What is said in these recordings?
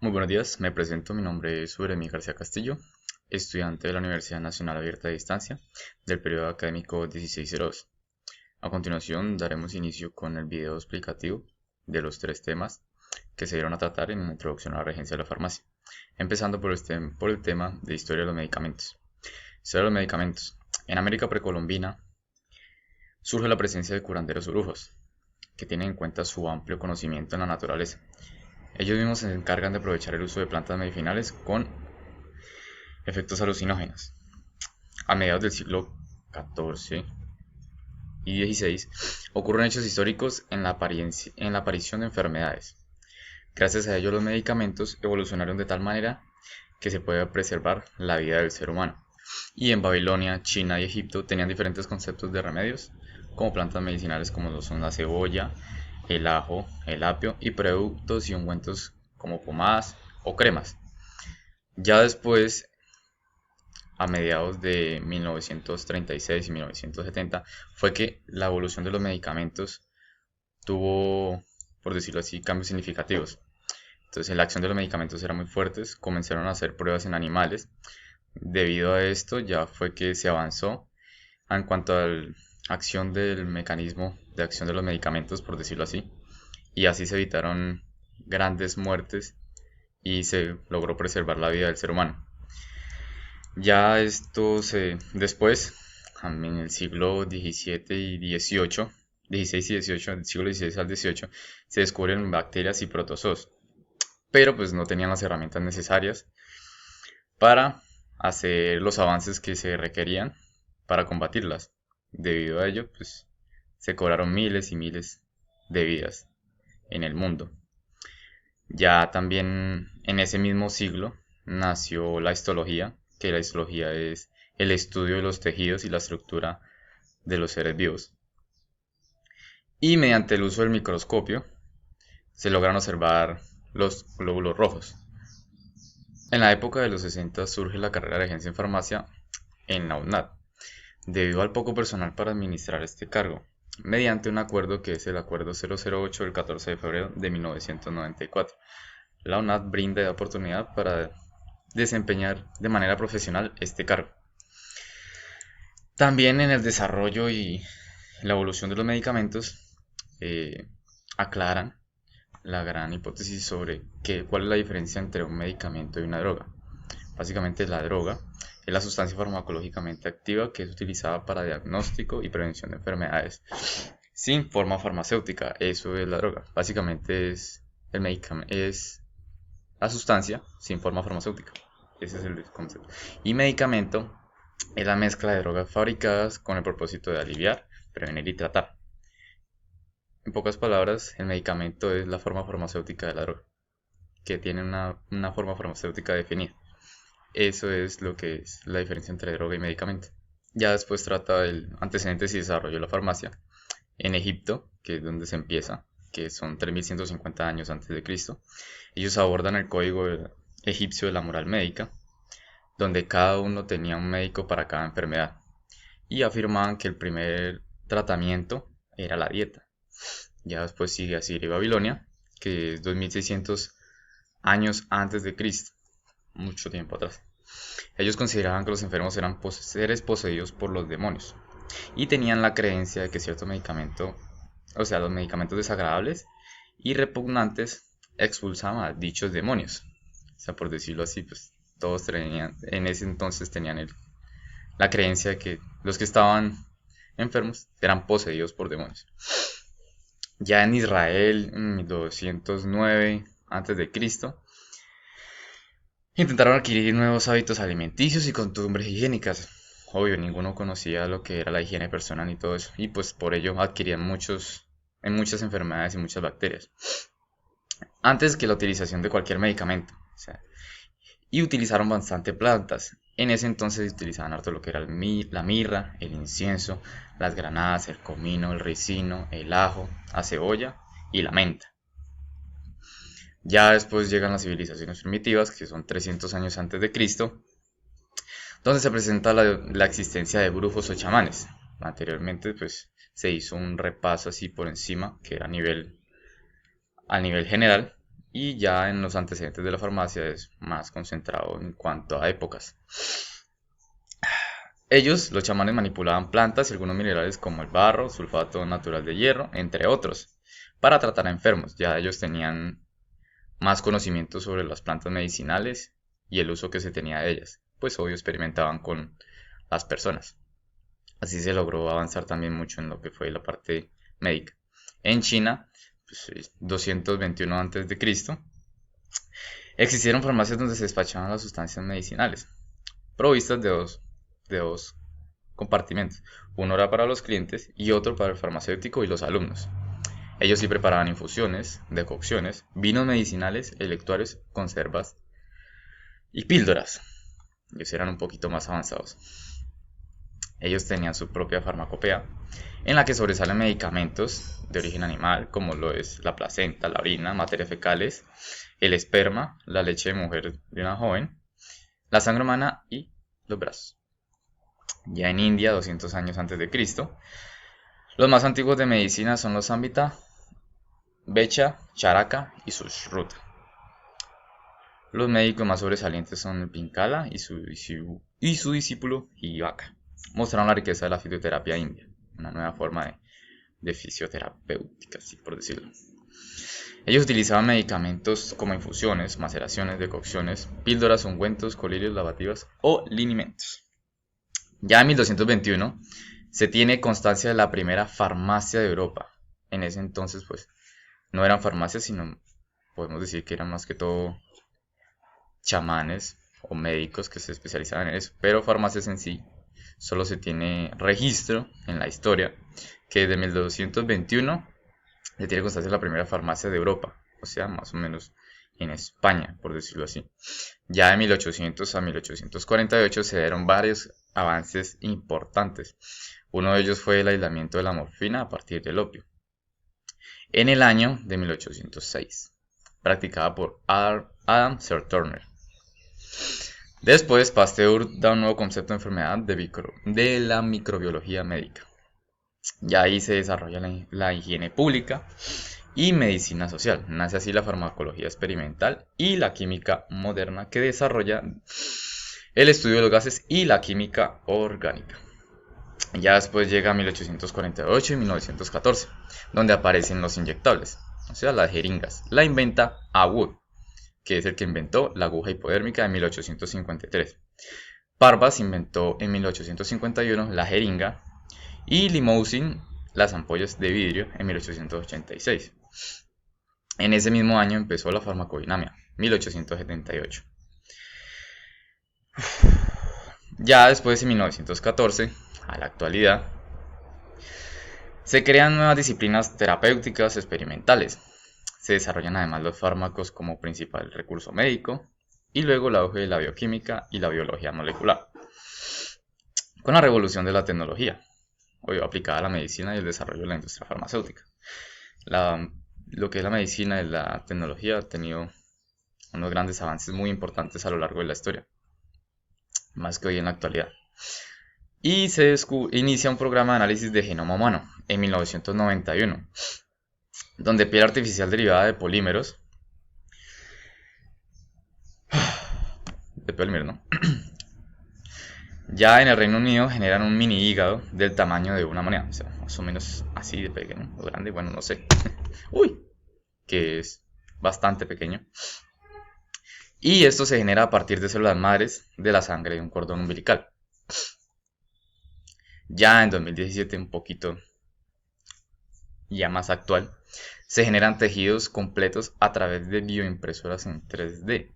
Muy buenos días, me presento, mi nombre es Uremi García Castillo, estudiante de la Universidad Nacional Abierta de Distancia del periodo académico 1602. A continuación daremos inicio con el video explicativo de los tres temas que se dieron a tratar en la introducción a la regencia de la farmacia, empezando por el tema de historia de los medicamentos. Historia de los medicamentos. En América precolombina surge la presencia de curanderos o brujos, que tienen en cuenta su amplio conocimiento en la naturaleza. Ellos mismos se encargan de aprovechar el uso de plantas medicinales con efectos alucinógenos. A mediados del siglo XIV y XVI ocurren hechos históricos en la aparición de enfermedades. Gracias a ello los medicamentos evolucionaron de tal manera que se puede preservar la vida del ser humano. Y en Babilonia, China y Egipto tenían diferentes conceptos de remedios, como plantas medicinales como lo son la cebolla, el ajo, el apio y productos y ungüentos como pomadas o cremas. Ya después, a mediados de 1936 y 1970, fue que la evolución de los medicamentos tuvo, por decirlo así, cambios significativos. Entonces la acción de los medicamentos era muy fuertes, comenzaron a hacer pruebas en animales. Debido a esto ya fue que se avanzó en cuanto a la acción del mecanismo de acción de los medicamentos, por decirlo así, y así se evitaron grandes muertes y se logró preservar la vida del ser humano. Ya después, en el siglo XVII y XVIII, XVI y XVIII, del siglo XVI al XVIII, se descubren bacterias y protozoos, pero pues no tenían las herramientas necesarias para hacer los avances que se requerían para combatirlas. Debido a ello, pues se cobraron miles y miles de vidas en el mundo. Ya también en ese mismo siglo nació la histología, que la histología es el estudio de los tejidos y la estructura de los seres vivos. Y mediante el uso del microscopio se logran observar los glóbulos rojos. En la época de los 60 surge la carrera de regencia en farmacia en la UNAD, debido al poco personal para administrar este cargo, mediante un acuerdo que es el Acuerdo 008 del 14 de febrero de 1994. La UNAD brinda la oportunidad para desempeñar de manera profesional este cargo. También en el desarrollo y la evolución de los medicamentos aclaran la gran hipótesis sobre cuál es la diferencia entre un medicamento y una droga. Básicamente la droga es la sustancia farmacológicamente activa que es utilizada para diagnóstico y prevención de enfermedades sin forma farmacéutica. Eso es la droga. Básicamente es el medicamento, es la sustancia sin forma farmacéutica. Ese es el concepto. Y medicamento es la mezcla de drogas fabricadas con el propósito de aliviar, prevenir y tratar. En pocas palabras, el medicamento es la forma farmacéutica de la droga, que tiene una forma farmacéutica definida. Eso es lo que es la diferencia entre droga y medicamento. Ya después trata del antecedentes y desarrollo de la farmacia. En Egipto, que es donde se empieza, que son 3150 años antes de Cristo, ellos abordan el código egipcio de la moral médica, donde cada uno tenía un médico para cada enfermedad, y afirmaban que el primer tratamiento era la dieta. Ya después sigue Asiria y Babilonia, que es 2600 años antes de Cristo, mucho tiempo atrás. Ellos consideraban que los enfermos eran seres poseídos por los demonios y tenían la creencia de que cierto medicamento, o sea, los medicamentos desagradables y repugnantes expulsaban a dichos demonios. O sea, por decirlo así, pues todos tenían, en ese entonces tenían la creencia de que los que estaban enfermos eran poseídos por demonios. Ya en Israel, en 1209 a.C., intentaron adquirir nuevos hábitos alimenticios y costumbres higiénicas. Obvio, ninguno conocía lo que era la higiene personal y todo eso, y pues por ello adquirían muchas enfermedades y muchas bacterias. Antes que la utilización de cualquier medicamento, y utilizaron bastante plantas. En ese entonces utilizaban harto lo que era la mirra, el incienso, las granadas, el comino, el ricino, el ajo, la cebolla y la menta. Ya después llegan las civilizaciones primitivas, que son 300 años antes de Cristo, donde se presenta la existencia de brujos o chamanes. Anteriormente pues se hizo un repaso así por encima, que era a nivel general, y ya en los antecedentes de la farmacia es más concentrado en cuanto a épocas. Ellos, los chamanes, manipulaban plantas y algunos minerales como el barro, sulfato natural de hierro, entre otros, para tratar a enfermos. Ya ellos tenían más conocimiento sobre las plantas medicinales y el uso que se tenía de ellas, pues obvio experimentaban con las personas. Así se logró avanzar también mucho en lo que fue la parte médica. En China, pues, 221 a.C., existieron farmacias donde se despachaban las sustancias medicinales, provistas de dos compartimentos. Uno era para los clientes y otro para el farmacéutico y los alumnos. Ellos sí preparaban infusiones, decocciones, vinos medicinales, electuarios, conservas y píldoras. Ellos eran un poquito más avanzados. Ellos tenían su propia farmacopea, en la que sobresalen medicamentos de origen animal, como lo es la placenta, la orina, materias fecales, el esperma, la leche de mujer de una joven, la sangre humana y los brazos. Ya en India, 200 años antes de Cristo, los más antiguos de medicina son los Samhita, Becha, Charaka y Sushruta. Los médicos más sobresalientes son el Pinkala y su discípulo Hivaka. Mostraron la riqueza de la fitoterapia india, una nueva forma de fisioterapéutica, así por decirlo. Ellos utilizaban medicamentos como infusiones, maceraciones, decocciones, píldoras, ungüentos, colirios, lavativas o linimentos. Ya en 1221 se tiene constancia de la primera farmacia de Europa. En ese entonces, pues, no eran farmacias, sino podemos decir que eran más que todo chamanes o médicos que se especializaban en eso. Pero farmacias en sí, solo se tiene registro en la historia que desde 1221 se tiene constancia de la primera farmacia de Europa, o sea, más o menos en España, por decirlo así. Ya de 1800 a 1848 se dieron varios avances importantes. Uno de ellos fue el aislamiento de la morfina a partir del opio. En el año de 1806, practicada por Adam Sir Turner. Después, Pasteur da un nuevo concepto de enfermedad de la microbiología médica. Ya ahí se desarrolla la higiene pública y medicina social. Nace así la farmacología experimental y la química moderna, que desarrolla el estudio de los gases y la química orgánica. Ya después llega 1848 y 1914, donde aparecen los inyectables, o sea, las jeringas. La inventa Wood, que es el que inventó la aguja hipodérmica en 1853. Parvas inventó en 1851 la jeringa y Limousin las ampollas de vidrio en 1886. En ese mismo año empezó la farmacodinamia, 1878. Ya después, en 1914, a la actualidad, se crean nuevas disciplinas terapéuticas experimentales. Se desarrollan además los fármacos como principal recurso médico y luego el auge de la bioquímica y la biología molecular. Con la revolución de la tecnología, hoy aplicada a la medicina y el desarrollo de la industria farmacéutica. Lo que es la medicina y la tecnología ha tenido unos grandes avances muy importantes a lo largo de la historia, más que hoy en la actualidad. Y se inicia un programa de análisis de genoma humano en 1991, donde piel artificial derivada de polímeros, ¿no? Ya en el Reino Unido generan un mini hígado del tamaño de una moneda, o sea, más o menos así de pequeño o grande, bueno, no sé. Uy, que es bastante pequeño. Y esto se genera a partir de células madres de la sangre de un cordón umbilical. Ya en 2017, un poquito ya más actual, se generan tejidos completos a través de bioimpresoras en 3D,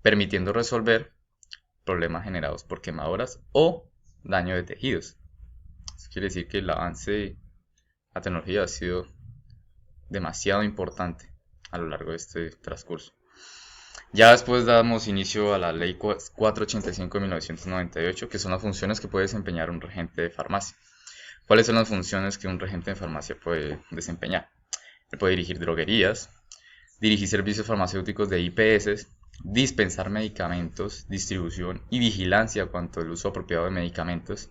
permitiendo resolver problemas generados por quemaduras o daño de tejidos. Eso quiere decir que el avance de la tecnología ha sido demasiado importante a lo largo de este transcurso. Ya después damos inicio a la Ley 485 de 1998, que son las funciones que puede desempeñar un regente de farmacia. ¿Cuáles son las funciones que un regente de farmacia puede desempeñar? Él puede dirigir droguerías, dirigir servicios farmacéuticos de IPS, dispensar medicamentos, distribución y vigilancia cuanto al uso apropiado de medicamentos.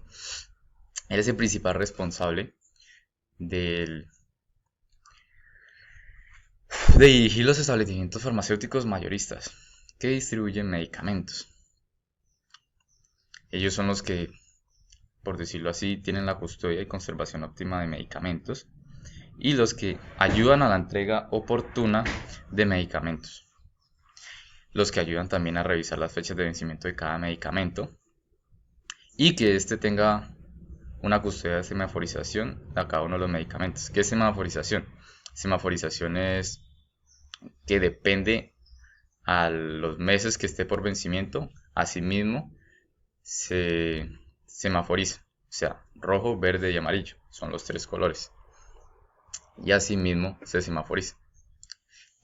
Él es el principal responsable del De dirigir los establecimientos farmacéuticos mayoristas que distribuyen medicamentos. Ellos son los que, por decirlo así, tienen la custodia y conservación óptima de medicamentos y los que ayudan a la entrega oportuna de medicamentos. Los que ayudan también a revisar las fechas de vencimiento de cada medicamento y que éste tenga una custodia de semaforización a cada uno de los medicamentos. ¿Qué es semaforización? Semaforización es que depende a los meses que esté por vencimiento, asimismo se semaforiza, o sea, rojo, verde y amarillo, son los tres colores, y asimismo se semaforiza.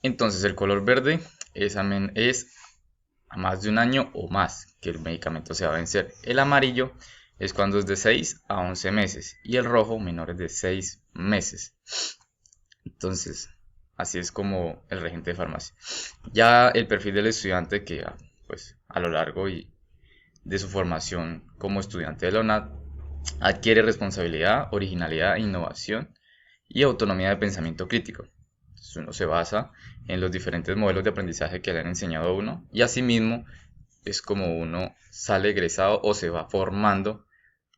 Entonces el color verde es a más de un año o más que el medicamento se va a vencer. El amarillo es cuando es de 6 a 11 meses y el rojo menores de 6 meses. Entonces, así es como el regente de farmacia. Ya el perfil del estudiante que pues, a lo largo de su formación como estudiante de la UNAD adquiere responsabilidad, originalidad, innovación y autonomía de pensamiento crítico. Entonces uno se basa en los diferentes modelos de aprendizaje que le han enseñado a uno y asimismo es como uno sale egresado o se va formando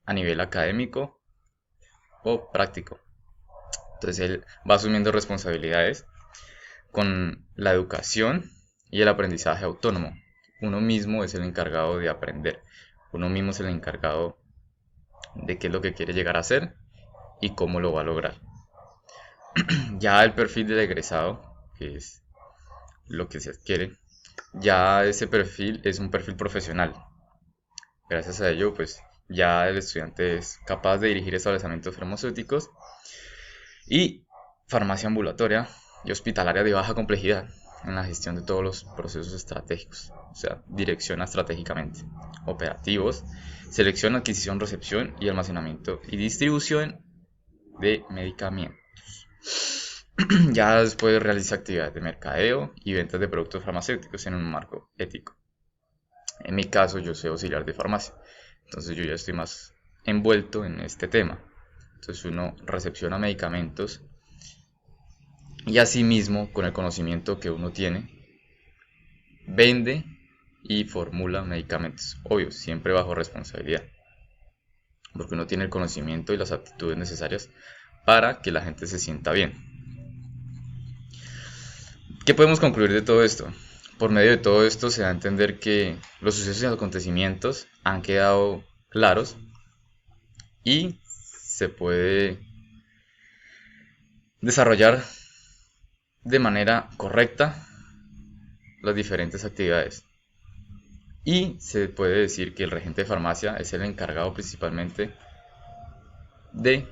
a nivel académico o práctico. Entonces él va asumiendo responsabilidades con la educación y el aprendizaje autónomo. Uno mismo es el encargado de aprender. Uno mismo es el encargado de qué es lo que quiere llegar a ser y cómo lo va a lograr. Ya el perfil del egresado, que es lo que se adquiere, ya ese perfil es un perfil profesional. Gracias a ello, pues ya el estudiante es capaz de dirigir establecimientos farmacéuticos y farmacia ambulatoria y hospitalaria de baja complejidad en la gestión de todos los procesos estratégicos, o sea, direcciona estratégicamente, operativos, selección, adquisición, recepción y almacenamiento y distribución de medicamentos. Ya después realiza actividades de mercadeo y ventas de productos farmacéuticos en un marco ético. En mi caso, yo soy auxiliar de farmacia, entonces yo ya estoy más envuelto en este tema. Entonces uno recepciona medicamentos y asimismo, con el conocimiento que uno tiene, vende y formula medicamentos. Obvio, siempre bajo responsabilidad, porque uno tiene el conocimiento y las aptitudes necesarias para que la gente se sienta bien. ¿Qué podemos concluir de todo esto? Por medio de todo esto se da a entender que los sucesos y acontecimientos han quedado claros y se puede desarrollar de manera correcta las diferentes actividades. Y se puede decir que el regente de farmacia es el encargado principalmente de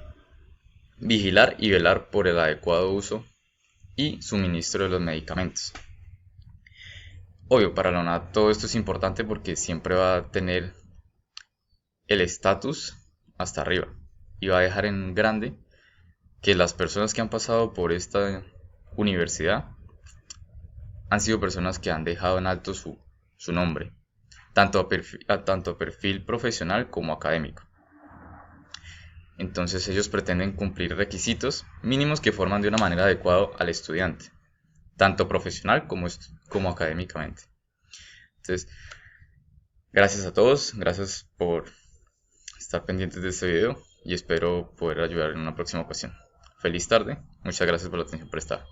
vigilar y velar por el adecuado uso y suministro de los medicamentos. Obvio, para la UNAD todo esto es importante porque siempre va a tener el estatus hasta arriba y va a dejar en grande que las personas que han pasado por esta universidad han sido personas que han dejado en alto su nombre, tanto a perfil profesional como académico. Entonces ellos pretenden cumplir requisitos mínimos que forman de una manera adecuada al estudiante, tanto profesional como académicamente. Entonces, gracias a todos, gracias por estar pendientes de este video y espero poder ayudar en una próxima ocasión. Feliz tarde, muchas gracias por la atención prestada.